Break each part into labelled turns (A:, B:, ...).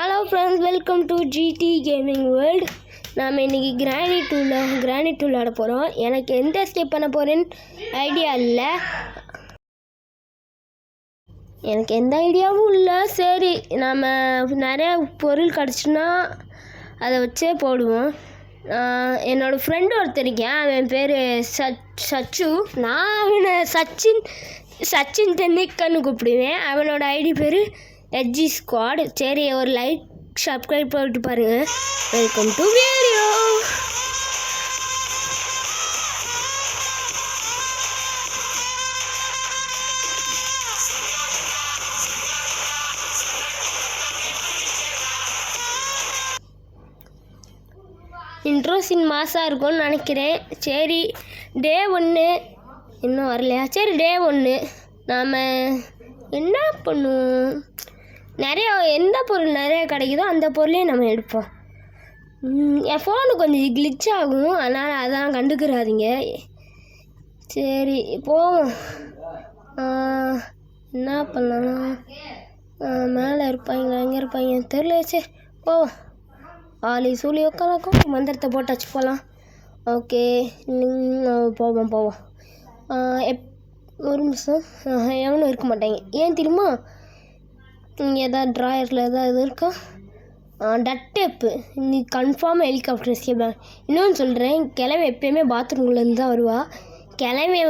A: Hello friends, welcome to GT gaming world. நாம் இன்றைக்கி granite விளாட போகிறோம். எனக்கு எந்த ஸ்டெப் பண்ண போகிறேன்னு ஐடியா இல்லை, எனக்கு எந்த ஐடியாவும் இல்லை. சரி, நாம் நிறையா பொருள் கிடச்சுன்னா அதை வச்சே போடுவோம். என்னோடய ஃப்ரெண்டு ஒருத்தர் இருக்கேன், அவன் பேர் சச்சு. நான் அவனை சச்சின் டெண்டுல்கர்னு கூப்பிடுவேன். அவனோட ஐடி பேர் எஜ்ஜி ஸ்குவாட். சரி, ஒரு லைக் சப்ஸ்கிரைப் பண்ணிட்டு பாருங்கள். Welcome to video. இன்ட்ரோசின் மாசாக இருக்கும்னு நினைக்கிறேன். சரி, டே 1 இன்னும் வரலையா? சரி, டே 1 நாம் என்ன பண்ணுவோம், எந்த பொருள் நிறைய கிடைக்குதோ அந்த பொருளையும் நம்ம எடுப்போம். என் ஃபோனு கொஞ்சம் கிளிச் ஆகும், அதனால் அதான் கண்டுக்கிறாதீங்க. சரி, போவோம். என்ன பண்ணலாம்? மேலே இருப்பாங்க, எங்கே இருப்பாங்க தெரியல. சரி, போவோம். ஆலி சூழி உட்காந்துக்கும் மந்திரத்தை போட்டாச்சு, போகலாம். ஓகே, போவோம். ஒரு நிமிஷம், எவனும் இருக்க மாட்டாங்க. ஏன் தெரியுமா? இங்கே எதாவது ட்ராயரில் எதாவது இருக்கா? டட் டேப்பு. நீ கன்ஃபார்ம் ஹெலிகாப்டர் எஸ்கேப். இன்னொன்று சொல்கிறேன், கிளவி எப்போயுமே பாத்ரூம்குள்ளேருந்து தான் வருவா. கிளவி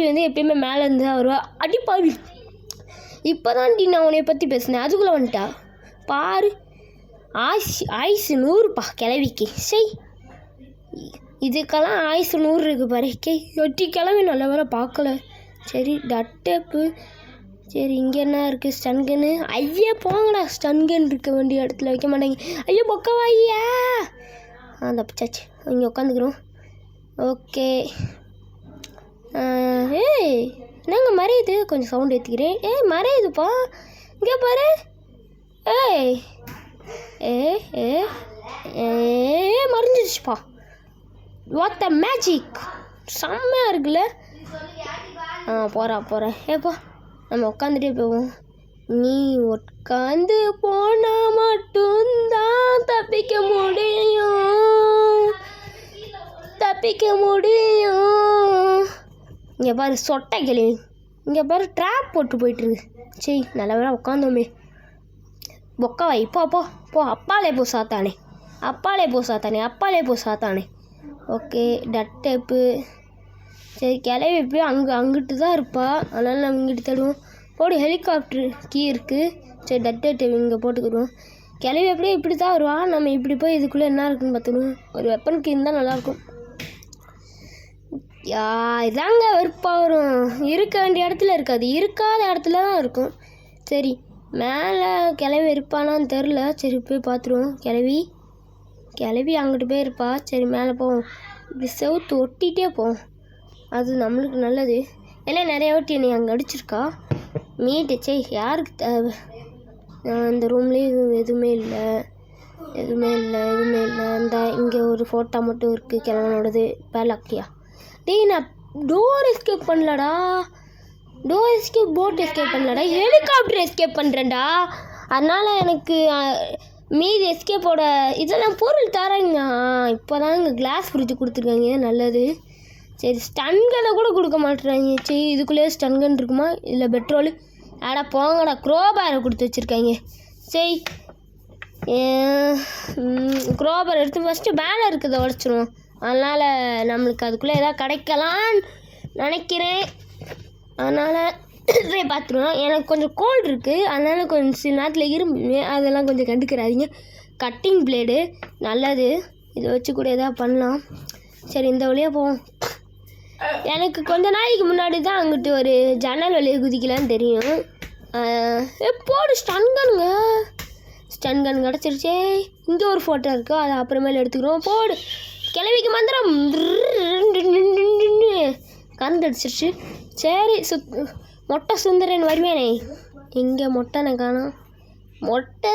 A: வந்து எப்போயுமே மேலேருந்து தான் வருவா. அடிப்பாவி, இப்போ தான் நான் உன்னை பற்றி பேசினேன், அதுக்குள்ளே வந்துட்டா பாரு. ஆயுசு 100பா கிளவிக்கு. சரி, இதுக்கெல்லாம் ஆயுசு 100 இருக்குது பாரு. ஒட்டி கிளவி நல்ல வேலை பார்க்கல. சரி, டட் டேப்பு. சரி, இங்கே என்ன இருக்குது? ஸ்டன்கன்னு. ஐயா போங்கடா, ஸ்டன்கன் இருக்க வேண்டிய இடத்துல வைக்க மாட்டேங்க. ஐயோ பொக்கவாய்யா. தப்பிச்சாச்சு, இங்கே உட்காந்துக்கிறோம். ஓகே. ஏய், என்னங்க மறையுது? கொஞ்சம் சவுண்ட் ஏற்றிக்கிறேன். மறையுதுப்பா, இங்கே பாரு. மறைஞ்சிடுச்சுப்பா. வாட் த மேஜிக், செம்மையாக இருக்குல்ல. போகிறேன். ஏப்பா, நம்ம உட்காந்துட்டே போவோம். நீ உட்காந்து போனால் மட்டும்தான் தப்பிக்க முடியும். இங்கே பாரு சொட்டை கிளவி, இங்கே பாரு ட்ராப் போட்டு போயிட்டுருக்கு. சரி, நல்ல வேலை உட்காந்தோமே. பொக்கவாய், போ. அப்பாலே போ சாத்தானே. ஓகே, டட் டேப்பு. சரி, கிளவி எப்படியும் அங்கிட்டு தான் இருப்பா, அதனால் நம்ம இங்கிட்டு தேடுவோம். போடு, ஹெலிகாப்டர் கீ இருக்குது. சரி, டட் டேப்பு இங்கே போட்டுக்கிடுவோம். கிளவி எப்படியும் இப்படி தான் வருவா. நம்ம இப்படி போய் இதுக்குள்ளே என்ன இருக்குன்னு பார்த்துடுவோம். ஒரு வெப்பன் கீ இருந்தால் நல்லாயிருக்கும். இதாங்க வெறுப்பாக வரும். இருக்க வேண்டிய இடத்துல இருக்காது, இருக்காத இடத்துல தான் இருக்கும். சரி, மேலே கிளவி இருப்பானான்னு தெரில. சரி, போய் பார்த்துருவோம். கிளவி அங்கிட்டு போய் இருப்பா. சரி, மேலே போவோம். இப்படி செவுத்து ஒட்டிகிட்டே போவோம், அது நம்மளுக்கு நல்லது. ஏன்னா நிறைய வாட்டி என்னை அங்கே அடிச்சிருக்கா மீட்டு. சரி, யாருக்கு தேவை? இந்த ரூம்லேயும் எதுவுமே இல்லை. இந்த இங்கே ஒரு ஃபோட்டோ மட்டும் இருக்குது கிழவனோடது. பேலாக்கியா நான் டோர் எஸ்கேப் பண்ணலடா. போட் எஸ்கேப் பண்ணலடா, ஹெலிகாப்டர் எஸ்கேப் பண்ணுறேன்டா. அதனால் எனக்கு மீதி எஸ்கேப்போட இதெல்லாம் பொருள் தரேங்க. இப்போ தான் இங்கே கிளாஸ் ஃப்ரிட்ஜ் கொடுத்துருக்காங்க, நல்லது. சரி, ஸ்டன்கனை கூட கொடுக்க மாட்டேறாங்க. சரி, இதுக்குள்ளேயே ஸ்டன்கன் இருக்குமா? இல்லை பெட்ரோலு. போங்கடா, க்ரோபாரை கொடுத்து வச்சுருக்காங்க. சரி, க்ரோபார் எடுத்து ஃபஸ்ட்டு மேலே இருக்கிறத உடச்சிருவோம். அதனால் நம்மளுக்கு அதுக்குள்ளே எதாவது கிடைக்கலான்னு நினைக்கிறேன். அதனால் போய் பார்த்துருவோம். எனக்கு கொஞ்சம் கோல்டு இருக்குது, அதனால் கொஞ்சம் சில நேரத்தில் இரும்பு, அதெல்லாம் கொஞ்சம் கண்டுக்கிறாதீங்க. கட்டிங் பிளேடு நல்லது, இதை வச்சு கூட எதாவது பண்ணலாம். சரி, இந்த வழியாக போவோம். எனக்கு கொஞ்ச நாளைக்கு முன்னாடி தான் அங்கிட்டு ஒரு ஜன்னல் வழியை குதிக்கலான்னு தெரியும். போடு, ஸ்டன்கன் கிடச்சிருச்சே. இங்கே ஒரு ஃபோட்டோ இருக்கோ, அதை அப்புறமேல எடுத்துக்கிறோம். போடு, கிளவிக்கு மந்திரம். கரண்ட் அடிச்சிருச்சு. சரி, மொட்டை சுந்தரன் வருவேனே. இங்கே மொட்டைனை காணோம். மொட்டை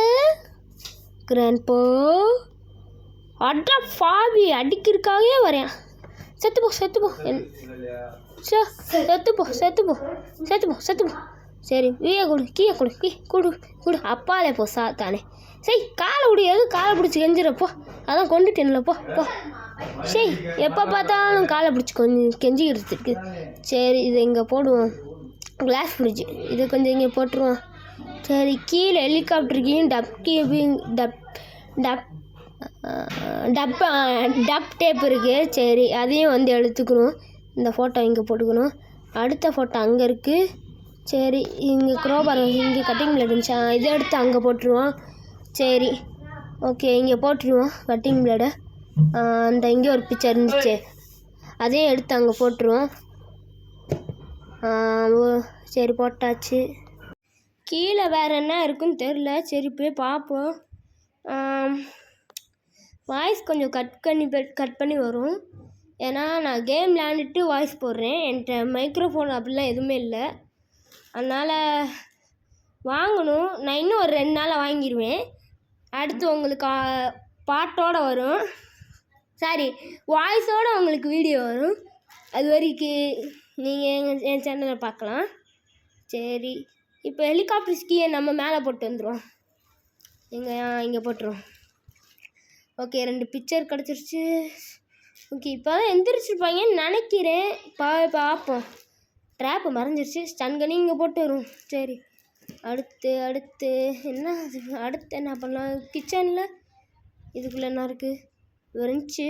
A: கிராண்ட்பா அட்ரா பாவி, அடிக்கிறதுக்காகவே வரேன். செத்துப்போ சரி வீய கொடு கீழே கொடு கொடு கொடு அப்பாலே போ சாத்தானே சரி காலை முடியாது காலை பிடிச்சி கெஞ்சிடப்போ அதான் கொண்டுட்டேன்ல போ போ சரி எப்போ பார்த்தாலும் காலை பிடிச்சி கொஞ்சம் கெஞ்சிக்கிட்டு இருக்கு. சரி இதை இங்கே போடுவோம் கிளாஸ் ஃப்ரிட்ஜ் இதை கொஞ்சம் இங்கே போட்டுருவோம். சரி கீழே ஹெலிகாப்டருக்கையும் டப் டப் டப் டேப் இருக்குது. சரி அதையும் வந்து எடுத்துக்கணும். இந்த ஃபோட்டோ இங்கே போட்டுக்கணும். அடுத்த ஃபோட்டோ அங்கே இருக்குது. சரி இங்கே க்ரோபார் இங்கே கட்டிங் பிளேட் இருந்துச்சா இதை எடுத்து அங்கே போட்டுருவோம். சரி ஓகே இங்கே போட்டுருவோம் கட்டிங் பிளேடை. அந்த இங்கே ஒரு பிக்சர் இருந்துச்சு அதையும் எடுத்து அங்கே போட்டுருவோம். சரி போட்டாச்சு. கீழே வேறு என்ன இருக்குன்னு தெரில. சரி போய் பார்ப்போம். வாய்ஸ் கொஞ்சம் கட் பண்ணி வரும். ஏன்னா நான் கேம் விளையாண்டுட்டு வாய்ஸ் போடுறேன். என்கிட்ட மைக்ரோஃபோன் அப்படிலாம் எதுவுமே இல்லை. அதனால் வாங்கணும். நான் இன்னும் ஒரு 2 நாளில் வாங்கிடுவேன். அடுத்து உங்களுக்கு பாட்டோடு வரும். சாரி வாய்ஸோடு உங்களுக்கு வீடியோ வரும். அது வரைக்கும் நீங்கள் என் சேனலை பார்க்கலாம். சரி இப்போ ஹெலிகாப்டர் ஸ்கீயை நம்ம மேலே போட்டு வந்துடுவோம். இங்கே போட்டுருவோம். ஓகே 2 பிக்சர் கிடச்சிருச்சு. ஓகே இப்போ தான் எந்திரிச்சிருப்பாங்கன்னு நினைக்கிறேன். பார்ப்போம். ட்ராப்பு மறைஞ்சிருச்சு. ஸ்டன் கனி இங்கே போட்டு வரும். சரி அடுத்து என்ன பண்ணலாம்? கிச்சனில் இதுக்குள்ளே என்ன இருக்குது இருந்துச்சு.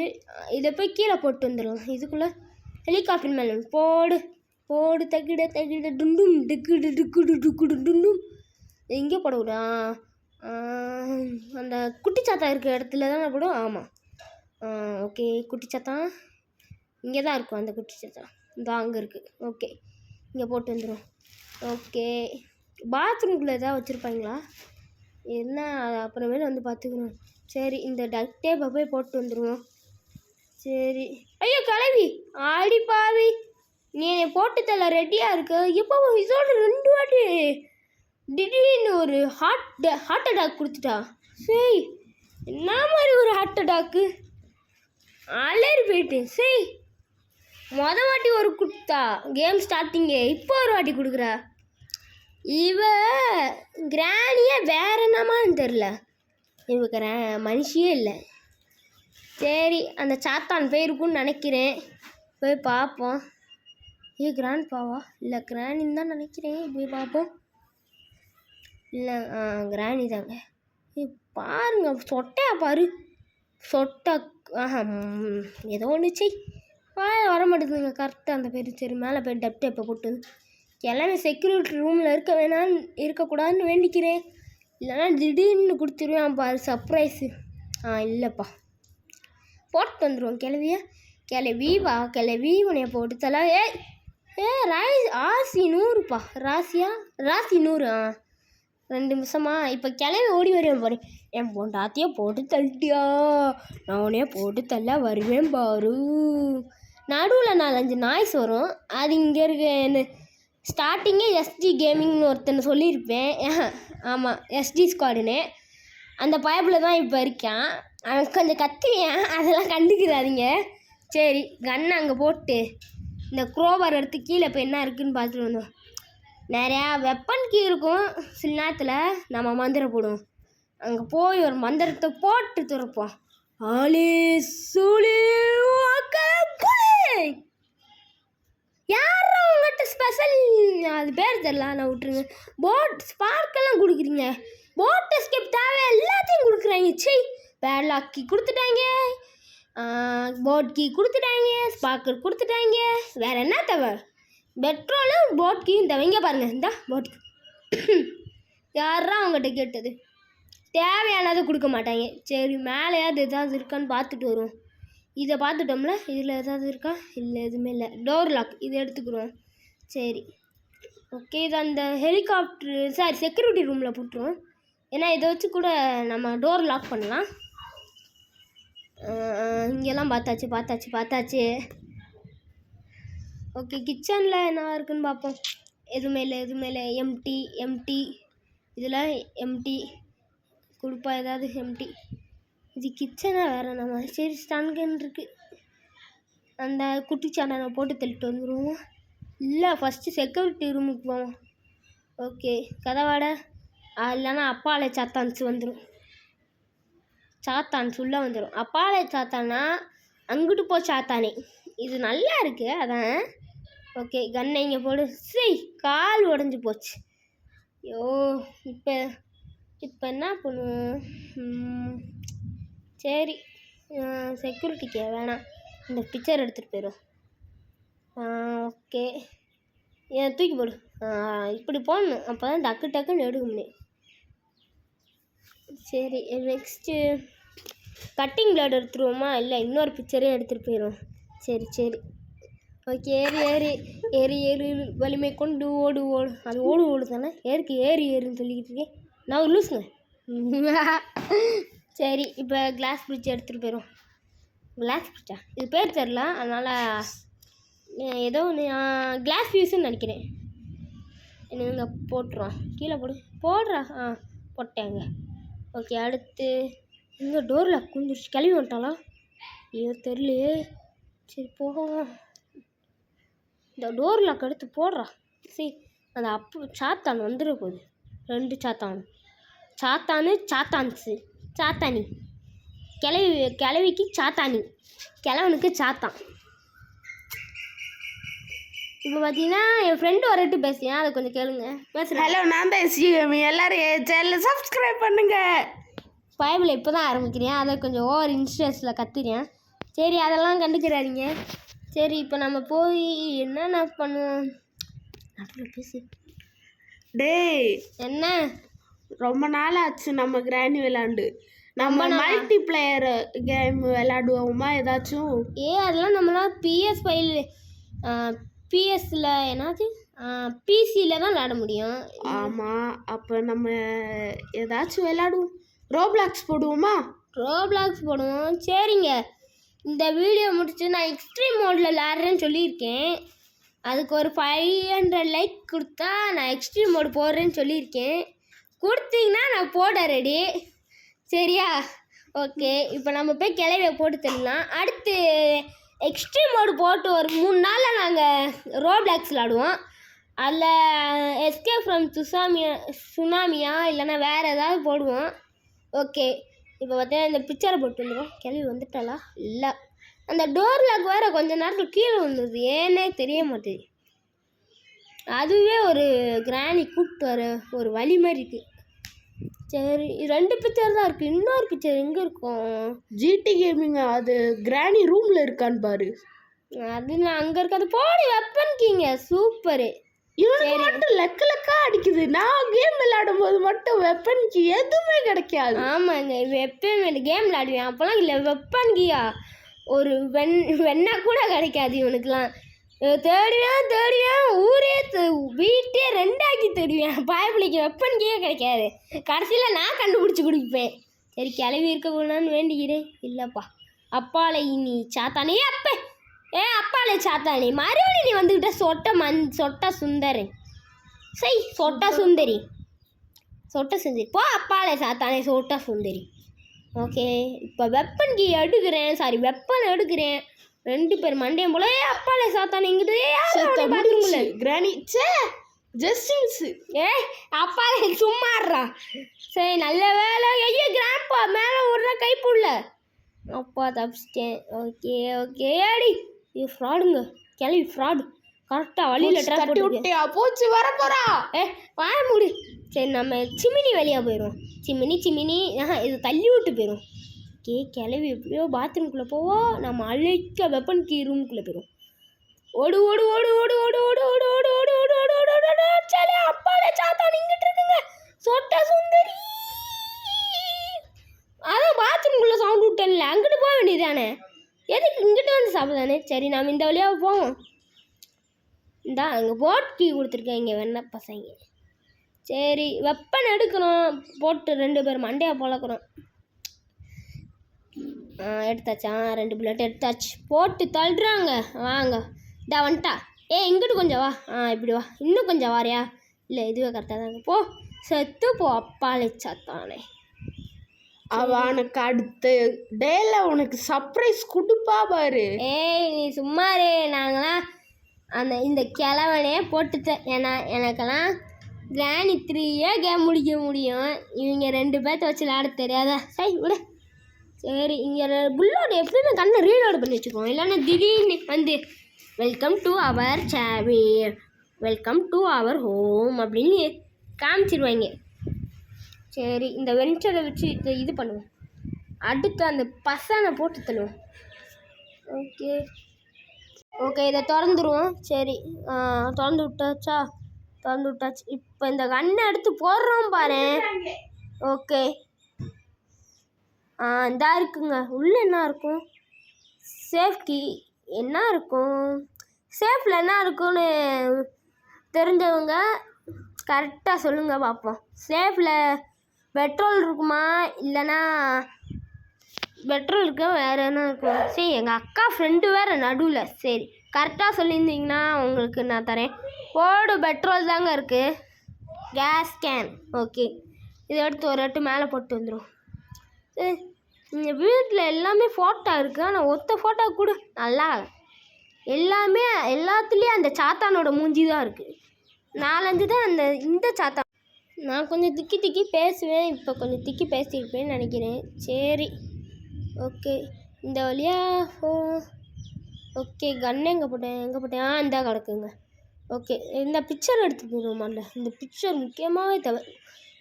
A: இதை போய் கீழே போட்டு வந்துடலாம். இதுக்குள்ளே ஹெலிகாப்டர் மேலே போடு தகிட டுண்டும் டிக்குடு டுண்டும். எங்கே போடக்கூடா? அந்த குட்டிச்சாத்தா இருக்கிற இடத்துல தானே போடும். ஆமாம் ஓகே குட்டிச்சாத்தா இங்கே தான் இருக்கும். அந்த குட்டிச்சாத்தா இந்த அங்கே இருக்குது. ஓகே இங்கே போட்டு வந்துடும். ஓகே பாத்ரூம்குள்ளே எதாவது வச்சுருப்பாங்களா என்ன? அது அப்புறமேல வந்து பார்த்துக்கணும். சரி இந்த டக் டேப்பை போய் போட்டு வந்துடுவோம். சரி ஐயோ கிளவி ஆடி பாவி நீ என்னை போட்டு தள்ள ரெடியாக இருக்க. எப்போ இதோட 2 வாட்டி திடீர்னு ஒரு ஹார்ட் அட்டாக் கொடுத்துட்டா. சரி என்ன மாதிரி ஒரு ஹார்ட் அட்டாக்கு அலறி போயிட்டேன். சரி வாட்டி ஒரு கொடுத்தா கேம் ஸ்டார்டிங்கே இப்போ ஒரு வாட்டி கொடுக்குறா. இவ கிராணியே வேற என்னமான்னு தெரில. இவ மனுஷியே இல்லை. சரி அந்த சாத்தான் போய் இருக்குன்னு நினைக்கிறேன். போய் பார்ப்போம். கிராண்ட் பாவா இல்லை கிராணின்னு தான் நினைக்கிறேன். போய் பார்ப்போம். இல்லை கிராணி தாங்க. பாருங்க சொட்டையா பாரு சொட்டை. ஏதோ ஒன்றுச்சு வர மாட்டேங்குதுங்க கரெக்டாக அந்த பேர். சரி மேலே போய் டப் டேப்பை போட்டு எல்லாமே செக்யூரிட்டி ரூமில் இருக்கக்கூடாதுன்னு வேண்டிக்கிறேன். இல்லைன்னா திடீர்னு கொடுத்துருவேன் பாரு சர்ப்ரைஸு. இல்லைப்பா போட்டு வந்துடுவோம். கிளவி வா கிளவி உனைய போட்டு தலா. ராசி 100ப்பா. ராசி 100. 2 நிமிஷமா இப்போ கிளவி ஓடி வருவேன் பாரு. என் பொண்டாத்தியை போட்டு தள்ளிட்டியா நான் உனைய போட்டு தள்ள வருவேன் பாரு. நடுவில் 4-5 நாய்ஸ் வரும். அது இங்கே இருக்க ஸ்டார்டிங்கே எஸ்டி கேமிங்னு ஒருத்தனை சொல்லியிருப்பேன். ஆமாம் எஸ்டி ஸ்குவாடுன்னு. அந்த பயப்பில் தான் இப்போ இருக்கான். அவன் கொஞ்சம் கத்துவேன். அதெல்லாம் கண்டுக்கிறாதீங்க. சரி கன்னை அங்கே போட்டு இந்த க்ரோவர் எடுத்து கீழே இப்போ என்ன இருக்குதுன்னு பார்த்துட்டு வந்தோம். நிறையா வெப்பன் கீ இருக்கும். சில நேரத்தில் நம்ம மந்திரம் போடுவோம். அங்கே போய் ஒரு மந்திரத்தை போட்டு துறப்போம். ஆளே சூழே யாரும் உங்கள்கிட்ட ஸ்பெஷல் அது பேர் தெரில நான் விட்டுருங்க. போட் ஸ்பார்க்கெல்லாம் கொடுக்குறீங்க. போட் எஸ்கேப் தேவை எல்லாத்தையும் கொடுக்குறாங்க. சரி பேட்லாக் கீ கொடுத்துட்டாங்க, போட் கீ கொடுத்துட்டாங்க, ஸ்பார்க்கர் கொடுத்துட்டாங்க. வேறு என்ன தேவை? பெட்ரோலும் போட் கீயும் தேவை. இங்கே பாருங்கள் இந்த போட் கீ யாரா அவங்ககிட்ட கேட்டது? தேவையானதை கொடுக்க மாட்டாங்க. சரி மேலேயாவது ஏதாவது இருக்கான்னு பார்த்துட்டு வருவோம். இதை பார்த்துட்டோம்ல. இதில் ஏதாவது இருக்கா? இல்லை எதுவுமே இல்லை. டோர் லாக் இதை எடுத்துக்கிறோம். சரி ஓகே இது அந்த ஹெலிகாப்டர் செக்யூரிட்டி ரூமில் போட்டுருவோம். ஏன்னா இதை வச்சு கூட நம்ம டோர் லாக் பண்ணலாம். இங்கெல்லாம் பார்த்தாச்சு. ஓகே கிச்சனில் என்ன இருக்குதுன்னு பார்ப்போம். எதுவுமே இல்லை. எம்டி இதில் எம்டி கொடுப்பா ஏதாவது எம்டி. இது கிச்சனாக வேறு நம்ம. சரி ஸ்டான்கன் இருக்குது. அந்த குட்டி சாண்டனை போட்டு தள்ளிட்டு வந்துடுவோம். இல்லை ஃபஸ்ட்டு செக்யூரிட்டி ரூமுக்கு போவோம். ஓகே கதவாட இல்லைன்னா அப்பாலை சாத்தான்ஸ் வந்துடும். சாத்தான்ஸ் உள்ளே வந்துடும். அப்பாலை சாத்தானா அங்கிட்டு போ சாத்தானே. இது நல்லா இருக்கு அதான். ஓகே கன்னை இங்கே போடு. கால் உடஞ்சி போச்சு. ஐயோ இப்போ என்ன பண்ணுவோம்? சரி செக்யூரிட்டிக்கு வேணாம், இந்த பிக்சர் எடுத்துகிட்டு போயிடும். ஓகே தூக்கி போடு. இப்படி போடணும், அப்போ தான் டக்கு டக்குன்னு எடுக்க முடியும். சரி நெக்ஸ்ட்டு கட்டிங் பிளேட் எடுத்துருவோமா? இல்லை இன்னொரு பிக்சரே எடுத்துகிட்டு போயிடும். சரி ஓகே ஏறி வலிமை கொண்டு ஓடு அது ஓடு தானே. ஏறுன்னு சொல்லிக்கிட்டு இருக்கேன் நான் லூஸுங்க. சரி இப்போ கிளாஸ் பிரிட்ஜ் எடுத்துகிட்டு போயிடும். கிளாஸ் பிரிட்ஜா இது பேர் தெரில, அதனால் ஏதோ ஒன்று கிளாஸ் ஃபியூஸ்ன்னு நினைக்கிறேன். இங்கே போட்டுருவோம். கீழே போடுறா. போட்டேங்க. ஓகே அடுத்து இங்கே டோரில் குஞ்சிருச்சு. கிளம்பி வந்துட்டாளா? ஐயோ தெரியலையே. சரி போவோம். இந்த டோர் லாக் எடுத்து போடுறா. சரி அந்த சாத்தான் வந்துட போகுது. 2 சாத்தான்ஸு சாத்தானி. கிளவிக்கு சாத்தானி, கிழவனுக்கு சாத்தான். இப்போ பார்த்தீங்கன்னா என் ஃப்ரெண்டு வரட்டு பேசியேன், அதை கொஞ்சம் கேளுங்க. பேசுகிறேன்.
B: ஹலோ நான் பேசிக்கோமி, எல்லோரும் என் சேனலை சப்ஸ்கிரைப் பண்ணுங்க.
A: பைபிள் இப்போ தான் ஆரம்பிக்கிறேன், அதை கொஞ்சம் ஓவர் இன்ட்ரெஸ்ட்டில் கற்றுறேன். சரி அதெல்லாம் கண்டுக்கிறாதீங்க. சரி இப்போ நம்ம போய் என்னென்ன பண்ணுவோம்? அதில் பேசி
B: டேய்
A: என்ன
B: ரொம்ப நாள் ஆச்சு நம்ம கிராணி விளாண்டு. நம்ம மல்டி பிளேயர் கேம் விளாடுவோமா ஏதாச்சும்?
A: அதெல்லாம் நம்மளாம் பிஎஸ்சில் என்னது பிசியில் தான் விளாட முடியும்.
B: ஆமாம், அப்போ நம்ம ஏதாச்சும் விளாடுவோம். ரோப்ளாக்ஸ் போடுவோமா?
A: ரோப்ளாக்ஸ் போடுவோம். சரிங்க, இந்த வீடியோ முடிச்சு நான் எக்ஸ்ட்ரீம் மோடில் விளாட்றேன்னு சொல்லியிருக்கேன். அதுக்கு ஒரு 500 லைக் கொடுத்தா நான் எக்ஸ்ட்ரீம் மோடு போடுறேன்னு சொல்லியிருக்கேன். கொடுத்தீங்கன்னா நான் போட ரெடி. சரியா? ஓகே இப்போ நம்ம போய் கிளவியை போட்டு தரலாம். அடுத்து எக்ஸ்ட்ரீம் மோடு போட்டு ஒரு 3 நாளில் நாங்கள் ரோப்ளாக்ஸ் விளாடுவோம். அதில் எஸ்கேப் ஃப்ரம் சுனாமியா இல்லைன்னா வேறு ஏதாவது போடுவோம். ஓகே இப்போ பார்த்தீங்கன்னா இந்த பிக்சரை போட்டு வந்துடும். கிளவி வந்துட்டாளா? இல்லை, அந்த டோர் லாக் வேறு கொஞ்ச நேரத்தில் கீழே வந்துடுது, ஏன்னே தெரிய மாட்டேது. அதுவே ஒரு கிராணி கூப்பிட்டு வர ஒரு வழி மாதிரி இருக்குது. சரி 2 பிக்சர் தான் இருக்குது. இன்னொரு பிக்சர் எங்கே இருக்கும்?
B: ஜிடி கேமிங் அது கிராணி ரூமில் இருக்கான்னு பாரு.
A: அது நான் அங்கே இருக்காது. போடு வெப்பன் கீங்க. சூப்பரு.
B: இவனுக்கு மட்டும் லக்கா அடிக்குது. நான் கேம் விளையாடும் போது மட்டும் வெப்பனுக்கு எதுவுமே கிடைக்காது.
A: ஆமாங்க, எப்பயும் கேம் விளையாடுவேன் அப்போலாம் இல்லை வெப்பன்கியா ஒரு வெண்ணா கூட கிடைக்காது இவனுக்குலாம். தேடுவேன் ஊரே வீட்டே 2ஆக்கி தேடுவேன். பாயப்பிள்ளைக்கு வெப்பன்கியே கிடைக்காது. கடைசியில் நான் கண்டுபிடிச்சி குடிப்பேன். சரி கிளவி இருக்கக்கூடாதுன்னு வேண்டிக்கிறேன். இல்லைப்பா அப்பாலை நீ சாத்தானே அப்பாலே சாத்தானே மறுபடியும் நீ வந்துக்கிட்ட சொட்ட சுந்தரி. சொட்ட சுந்தரி போ. அப்பாலே சாத்தானே சொட்ட சுந்தரி. ஓகே இப்போ வெப்பன் எடுக்கிறேன். 2 பேர் மண்டையம் போல அப்பாலே சாத்தானே இங்கிட்டு
B: கிராணி ஜஸ்டின்ஸ்
A: அப்பாலே சும்மாடுறா. சரி நல்ல வேலை. ஐயோ கிராண்ட்பா மேலே விடுற கைப்புள்ள. அப்பா தப்பிச்சிட்டேன். ஓகே ஏடி இது ஃப்ராடுங்க. கிளவி ஃப்ராடு. கரெக்டாக வழியில்
B: தட்டி விட்டியா? போச்சு வர போகிறா.
A: வாய மூடி. சரி நம்ம சிமினி வழியாக போயிடும். சிமினி இது தள்ளி விட்டு போயிடும். கிளவி எப்படியோ பாத்ரூம்குள்ளே போவோம். நம்ம அழைக்க வெப்பன் கீ ரூம்குள்ளே போயிடும். ஓடு சரி அப்பாலே சாத்தான் இங்கிட்டு இருக்குங்க. சொட்ட சுந்தரி. அதான் பாத்ரூம்குள்ளே சவுண்ட் விட்டேன்ல, அங்கிட்டு போக வேண்டியதானே. எதுக்கு இங்கிட்ட வந்து சாப்பிடுதானே. சரி நாம் இந்த வழியாக போவோம். இந்தா அங்கே போட் கீ கொடுத்துருக்கேன். இங்கே வேணா பசங்க. சரி வெப்பன் எடுக்கணும். போட்டு 2 பேர் மண்டையாக பொழக்கிறோம். எடுத்தாச்சா? 2 புல்லட் எடுத்தாச்சு. போட்டு தள்ளுறாங்க. வாங்க வந்துட்டா. இங்கிட்டு கொஞ்சம் வா. இப்படி வா. இன்னும் கொஞ்சம் வாரியா? இல்லை இதுவே கரெக்டாக தாங்க. போ செத்து போ அப்பாலே சாத்தானே.
B: அவனுக்கு அடுத்த டேல உனக்கு சர்ப்ரைஸ் கொடுப்பா பாரு.
A: நீ சும்மாரு. நாங்களாம் இந்த கிழவனே போட்டுட்டேன். ஏன்னா எனக்கெல்லாம் கிராணி 3 கேம் முடிக்க முடியும், இவங்க 2 பேர்த்த வச்சு விளையாட தெரியாதா? சரி விட. சரி இங்கே புல்லோட எப்படியுமே கண்ணை ரீலோடு பண்ணி வச்சுக்கோங்க, இல்லைன்னா திடீர்னு வந்து வெல்கம் டு அவர் சேவி, வெல்கம் டு அவர் ஹோம் அப்படின்னு காமிச்சிருவாங்க. சரி இந்த வென்ச்சரை வச்சு இது பண்ணுவோம். அடுத்து அந்த பசனை போட்டு தள்ளுவோம். ஓகே ஓகே இதை திறந்துருவோம். சரி திறந்து விட்டாச்சா? திறந்து விட்டாச்சு. இப்போ இந்த கண்ணை எடுத்து போடுறோம் பாரு. ஓகே இந்தா இருக்குங்க. உள்ளே என்ன இருக்கும்? சேஃப்டி என்ன இருக்கும்? சேஃபில் என்ன இருக்குன்னு தெரிஞ்சவங்க கரெக்டாக சொல்லுங்கள் பார்ப்போம். சேஃபில் பெட்ரோல் இருக்குமா, இல்லைன்னா பெட்ரோல் இருக்கா, வேறு என்ன இருக்கும்? சரி எங்கள் அக்கா ஃப்ரெண்டு வேறு நடுவில். சரி கரெக்டாக சொல்லியிருந்தீங்கன்னா உங்களுக்கு நான் தரேன். பெட்ரோல் தாங்க இருக்குது. Case can. ஓகே இதை எடுத்து ஒரு வாட்டி மேலே போட்டு வந்துடும். இந்த வீட்டில் எல்லாமே ஃபோட்டோ இருக்குது, ஆனால் ஒத்த ஃபோட்டோ கூட நல்லா எல்லாத்துலேயும் அந்த சாத்தானோட மூஞ்சி தான் இருக்குது. 4-5 தான் இந்த சாத்தான். நான் கொஞ்சம் திக்கி பேசுவேன், இப்போ கொஞ்சம் திக்கி பேசியிருப்பேன்னு நினைக்கிறேன். சரி ஓகே இந்த வழியாக ஓகே கன்று எங்கே போட்டேன் இந்தா கிடக்குங்க. ஓகே இந்த பிக்சர் எடுத்து போடுவோமால, இந்த பிக்சர் முக்கியமாகவே தேவை.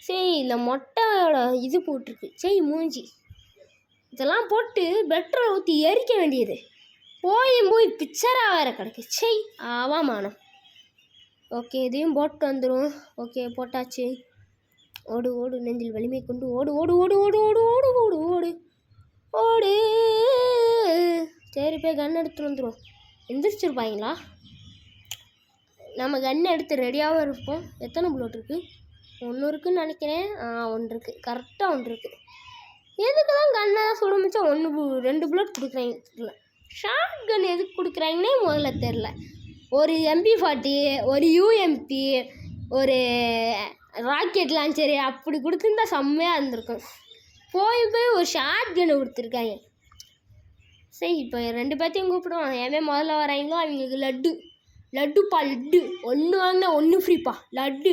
A: சரி இல்லை மொட்டையோட இது போட்டிருக்கு. சரி மூஞ்சி இதெல்லாம் போட்டு பெட்ரோல் ஊற்றி எரிக்க வேண்டியது, போய் பிக்சராக வேறு கிடக்கு. சரி ஆவாமானம். ஓகே இதையும் போட்டு வந்துடும். ஓகே போட்டாச்சு. ஓடு நெஞ்சில் வலிமை கொண்டு ஓடு ஓடு ஓடு ஓடு ஓடு ஓடு ஓடு ஓடு ஓடு. சரி போய் கன் எடுத்துகிட்டு வந்துடும். எந்திரிச்சிருப்பாங்களா? நம்ம கன் எடுத்து ரெடியாகவும் இருப்போம். எத்தனை புல்லட் இருக்குது? 1 இருக்குதுன்னு நினைக்கிறேன். 1 இருக்குது, கரெக்டாக 1 இருக்குது. எதுக்கு தான் கன்னெல்லாம் சுட மிச்சா 2 புல்லட் கொடுக்குறாங்க தெரியல. ஷார்ட் கன் எதுக்கு கொடுக்குறாங்கன்னே முதல்ல தெரில. ஒரு MP40, ஒரு UMP, ஒரு ராக்கெட் லான்ச்சரு அப்படி கொடுத்துருந்தா செம்மையாக இருந்திருக்கும். போய் ஒரு ஷார்ட் கன்னு கொடுத்துருக்காங்க. சரி இப்போ 2 பேர்த்தையும் கூப்பிடுவோம். ஏமே முதல்ல வராங்களோ அவங்களுக்கு லட்டு 1 வாங்கினா 1 ஃப்ரீப்பா. லட்டு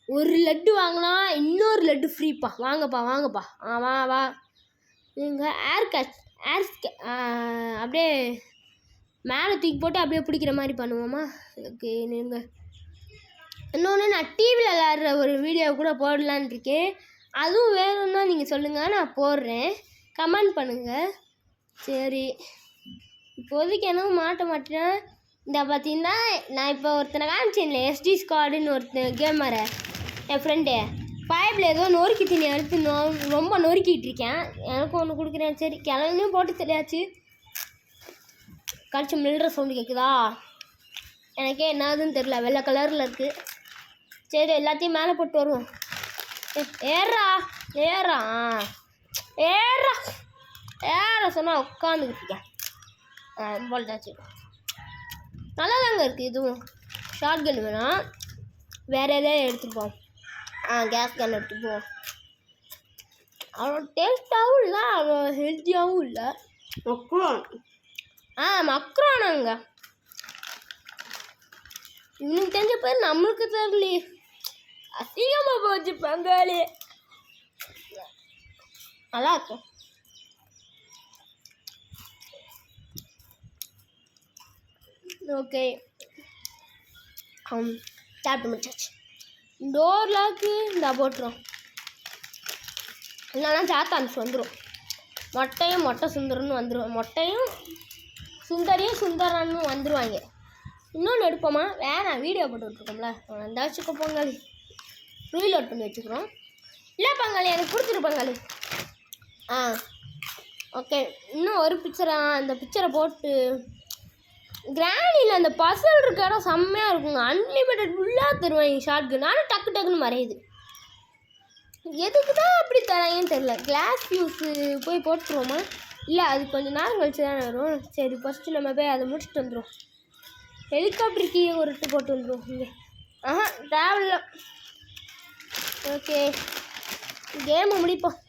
A: 1 லட்டு வாங்கினா இன்னொரு லட்டு ஃப்ரீப்பா. வாங்கப்பா வா. நீங்கள் அப்படியே மேலே தூக்கி போட்டு அப்படியே பிடிக்கிற மாதிரி பண்ணுவோமா? ஓகே நீங்கள் இன்னொன்று நான் டிவியில் விளாட்ற ஒரு வீடியோ கூட போடலான்னு இருக்கேன். அதுவும் வேணும்னா நீங்கள் சொல்லுங்கள், நான் போடுறேன். கமெண்ட் பண்ணுங்கள். சரி இப்போதைக்கு என்னவும் மாட்ட மாட்டேன். இந்த பார்த்தீங்கன்னா நான் இப்போ ஒருத்தனை காமிச்சேன்ல, SD ஸ்குவாடுன்னு ஒருத்தன் கேமரை என் ஃப்ரெண்டு பைப்பில் ஏதோ நொறுக்கி தண்ணி எடுத்து ரொம்ப நொறுக்கிட்டு இருக்கேன். எனக்கும் ஒன்று கொடுக்குறேன். சரி கிளம்பும் போட்டு தெரியாச்சு. கழிச்சு மில்ற சவுண்டு கேட்குதா? எனக்கே என்னதுன்னு தெரில, வெள்ளை கலரில் இருக்குது. சரி எல்லாத்தையும் மேலே போட்டு வருவோம். ஏறா சொன்னால் உட்காந்துக்கிட்டு இருக்கேன். போல்டாச்சு நல்லா தாங்க இருக்குது. இதுவும் ஷார்ட் கன் வேணாம், வேறு எதாவது எடுத்துப்போம். கேஸ் கன் எடுத்துப்போம். அவ்வளோ டேஸ்ட்டாகவும் இல்லை, அவ்வளோ ஹெல்த்தியாகவும் இல்லை. மக்ரானாங்க. இன்னும் தெரிஞ்ச பேர் நம்மளுக்கு தெரியலையே, அசிங்கமாக போச்சு பங்காளி. நல்லா இருக்கும். ஓகே சாப்பிட்டு முடிச்சாச்சு. டோர் லாக்கு இந்த போட்டுரும், இல்லைன்னா சாத்தான்ஸ் வந்துடும். மொட்டை சுந்தரன்னு வந்துடும். மொட்டையும் சுந்தரன்னு வந்துடுவாங்க. இன்னொன்று எடுப்போமா? வேணாம், வீடியோ போட்டு விட்ருக்கோம்ல, அந்த வச்சுக்கோ பங்காளி. ரீலோட் பண்ணி வச்சுக்கிறோம். இல்லை பங்காளி எனக்கு கொடுத்துரு பங்காளி. ஓகே இன்னும் ஒரு அந்த பிக்சரை போட்டு கிராணியில் அந்த பசல் இருக்க இடம் செம்மையாக இருக்குங்க. அன்லிமிட்டட் ஃபுல்லாக தருவாங்க ஷார்ட் கன். ஆனால் டக்குன்னு மறையுது. எதுக்கு தான் அப்படி தராங்கன்னு தெரில. கிளாஸ் ஃபியூஸு போய் போட்டுருவோமா? இல்லை அது கொஞ்சம் நேரம் கழிச்சு தானே வரும். சரி ஃபஸ்ட்டு நம்ம போய் அதை முடிச்சுட்டு வந்துடும். ஹெலிகாப்டர் கீழே ஒரு போட்டு வந்துடும் இங்கே. தேவையில்ல. ஓகே கேமை முடிப்போம்.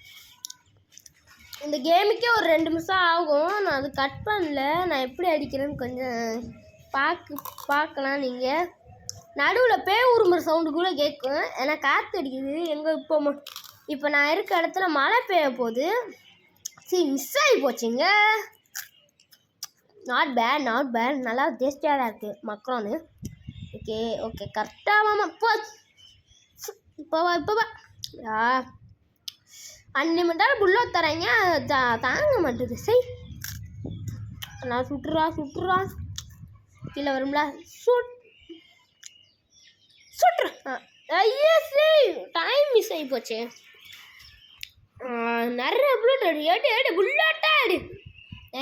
A: இந்த கேமுக்கே ஒரு 2 நிமிஷம் ஆகும். நான் அது கட் பண்ணல. நான் எப்படி அடிக்கிறேன்னு கொஞ்சம் பார்க்கலாம் நீங்கள். நடுவில் பேய் உருமுற சவுண்டு கூட கேட்கும். ஏன்னா காற்று அடிக்குது. எங்கே இப்போ நான் இருக்க இடத்துல மழை பெய்ய போகுது. சரி, மிஸ் ஆகி போச்சுங்க. நாட் பேட் நல்லா டேஸ்டியாக தான் இருக்குது மக்ரோனு. ஓகே ஓகே கரெக்டாக வாமா இப்போ அன்லிமிட்டாக புல்லட் தராங்க. தாங்க மாட்டேது. சரி நான் சுட்டுறா கீழே வரும்ல சுட்டுறேன். ஐயா சரி டைம் மிஸ் ஆகி போச்சு. நிறைய புல்லட் எடு புல்லட்டா எடு.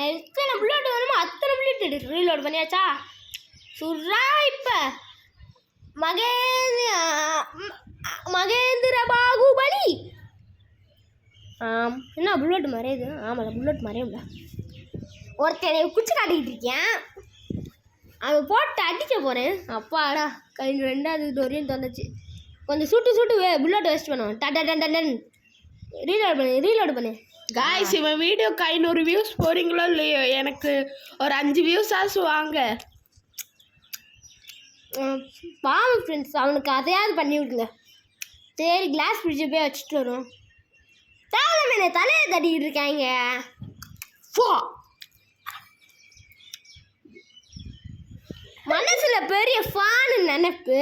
A: எத்தனை புல்லட் வேணுமோ அத்தனை புல்லட் எடு. ரீலோட் பண்ணியாச்சா? சுட்றா இப்போ மகேந்திர பாகுபலி. என்ன புல்லட் மறையுது? ஆமாம் புல்லட் மறையும்ல. ஒருத்தனை குச்சி காட்டிக்கிட்டு இருக்கேன். அவன் போட்டு அடிக்க போகிறேன். அப்பாடா கை 2வது டோரையும் தந்துச்சு. கொஞ்சம் சுட்டு புல்லட் வேஸ்ட் பண்ணுவோம். டன் ரீலோடு பண்ணு.
B: காய்ஸ் இவன் வீடியோக்கு 500 வியூஸ் போகிறீங்களோ இல்லையோ, எனக்கு ஒரு 5 வியூஸ் ஆசு வாங்க.
A: பாவம் ஃப்ரெண்ட்ஸ், அவனுக்கு அதையாவது பண்ணி விடுங்க. சரி கிளாஸ் ஃப்ரிட்ஜை போய் வச்சுட்டு வரும். தேவை தலையை தட்டிக்கிட்டு இருக்காங்க. மனசுல பெரிய ஃபானு நினைப்பு.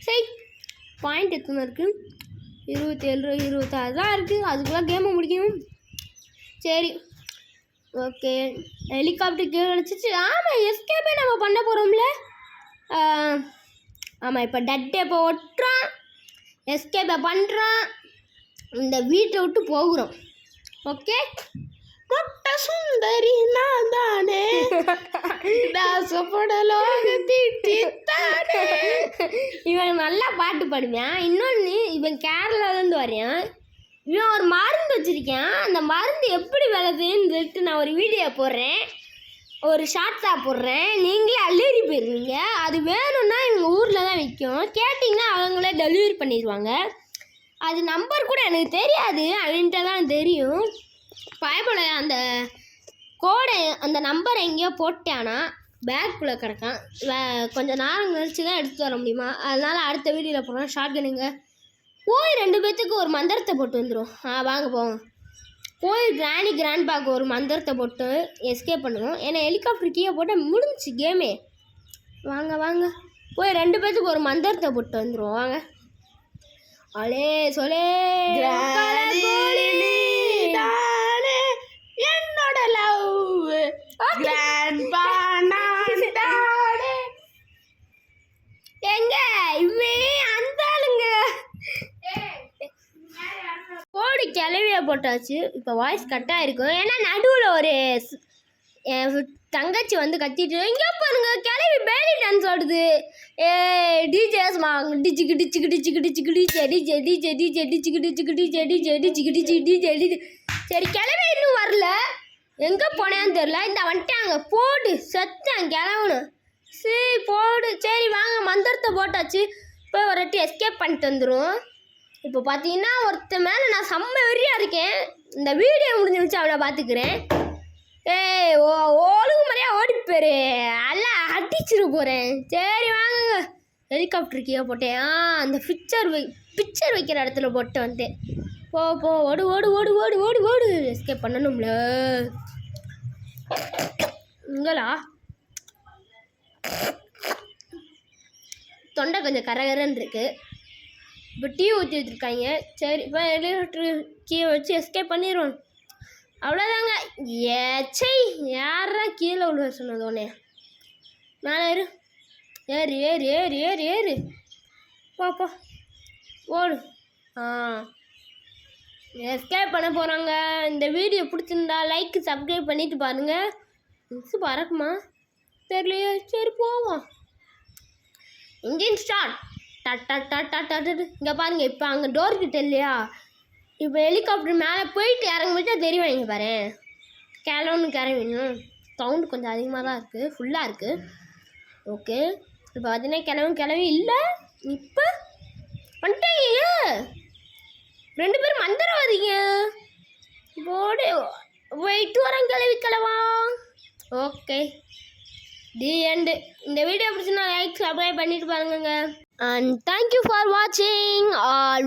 A: சரி பாயிண்ட் எத்தனை இருக்குது? 27 26 தான் இருக்குது. அதுக்குள்ளே கேமை முடிக்கணும். சரி ஓகே ஹெலிகாப்டர் கீழே கிடச்சிச்சு. ஆமாம் எஸ்கேப்பே நம்ம பண்ண போகிறோம்ல. ஆமாம் இப்போ டட்டே இப்போ ஒட்டுறான். எஸ்கேப்பை பண்ணுறான். இந்த வீட்டை விட்டு போகிறோம். ஓகே
B: கொட்ட சுந்தரி நான் தானே
A: இவன் நல்லா பாட்டு பாடுவேன். இன்னொன்று இவன் கேரளாலேருந்து வரையான். இவன் ஒரு மருந்து வச்சுருக்கேன். அந்த மருந்து எப்படி விளையுதுன்னு சொல்லிட்டு நான் ஒரு வீடியோ போடுறேன், ஒரு ஷார்ட்ஸாக போடுறேன். நீங்களே அள்ளேறி போயிடுவீங்க. அது வேணும்னா இவங்க ஊரில் தான் விற்கும். கேட்டிங்கன்னா அவங்களே டெலிவரி பண்ணிடுவாங்க. அது நம்பர் கூட எனக்கு தெரியாது, அவன்கிட்ட தான் தெரியும். பயப்பட அந்த கோடை அந்த நம்பர் எங்கேயோ போட்டானா பேக்குள்ளே கிடக்கான். கொஞ்சம் நேரம் கழிச்சு தான் எடுத்து வர முடியுமா? அதனால் அடுத்த வீடியோவில் போகிறோம். ஷார்ட் கண்ணுங்க போய் 2 பேர்த்துக்கு ஒரு மந்திரத்தை போட்டு வந்துடும். வாங்க போவோம். போய் கிராண்ட்பாக்கு ஒரு மந்திரத்தை போட்டு எஸ்கேப் பண்ணுவோம். ஏன்னா ஹெலிகாப்டர் கீழே போட்டால் முடிஞ்சிச்சு கேமே. வாங்க போய் 2 பேர்த்துக்கு ஒரு மந்திரத்தை போட்டு வந்துடுவோம். வாங்க அலே சொலே
B: என்னோட லவ்
A: எங்க இவே அந்த ஆளுங்க கோடி கிளவிய போட்டாச்சு. இப்போ வாய்ஸ் கட்டாக இருக்கும். ஏன்னா நடுவில் ஒரு தங்கச்சி வந்து கத்திட்டு இங்கே பாருங்க கிளவி பேலி டான்ஸ் ஆடுது. டிஜேஸ் வாங்க டிச்சுக்கு டிச்சுக்கு டிச்சுக்கு டிச்சுக்கு டிஜே டிஜே டிஜே டிஜே டிச்சுக்கு டிச்சுக்கு டிஜே டிஜே டிச்சுக்கு டிச்சு டிஜே டிஜே. சரி கிளவி இன்னும் வரல, எங்கே போனேன்னு தெரில. இந்த வந்துட்டாங்க போடு செத்தேன் கிளவணும். சரி போடு. சரி வாங்க மந்திரத்தை போட்டாச்சு. போய் ஒரு வாட்டி எஸ்கேப் பண்ணிட்டு வந்துடும். இப்போ பார்த்தீங்கன்னா ஒருத்த மேலே நான் செம்ம வெறியாக இருக்கேன். இந்த வீடியோ முடிஞ்சிருச்சு அவனை பார்த்துக்கிறேன். ஒழுங்கு மாதிரியாக ஓடிப்பேரு எல்லாம் அடிச்சிட போகிறேன். சரி வாங்க ஹெலிகாப்டர் கீழே போட்டேன். அந்த பிக்சர் வைக்கிற இடத்துல போட்டு வந்துட்டேன். போ ஓடு ஓடு ஓடு ஓடு ஓடு ஓடு எஸ்கேப் பண்ணணும்ல. இங்களா தொண்டை கொஞ்சம் கரகரன்னு இருக்கு. இப்போ டீ ஊற்றி வச்சுருக்காங்க. சரி இப்போ ஹெலிகாப்டர் கீழே வச்சு எஸ்கேப் பண்ணிடுவோம். அவ்வளோதாங்க. ஏச்சை யாரா கீழே விழுவ சொன்னதோனே மேலே ஏறு ஏறு ஏறு ஏறு ஏறு போப்போ ஓடு. எஸ்கேப் பண்ண போகிறாங்க. இந்த வீடியோ பிடிச்சிருந்தா லைக் சப்ஸ்கிரைப் பண்ணிட்டு பாருங்கள். மிஸ் பறக்குமா தெரியலையே. சரி போவோம். Engine start. இங்கே பாருங்கள். இப்போ அங்கே டோர் கிட்ட இல்லையா, இப்போ ஹெலிகாப்டர் மேலே போயிட்டு இறங்கிட்டா தெரியும். இங்கே பாரு கிளம்புன்னு கிளம்பிடணும். சவுண்டு கொஞ்சம் அதிகமாக தான் இருக்குது, ஃபுல்லாக இருக்குது. ஓகே இப்போ பார்த்தீங்கன்னா கிளம்பி இல்லை. இப்போ வந்துட்டீங்க 2 பேரும் மந்திரவாதிங்க. போடு போயிட்டு வரேன் கிளவா. Okay the end. இந்த வீடியோ பிடிச்சினா லைக் சப்ஸ்கிரைப் பண்ணிட்டு பாருங்க. அண்ட் தேங்க்யூ ஃபார் வாட்சிங் ஆல்.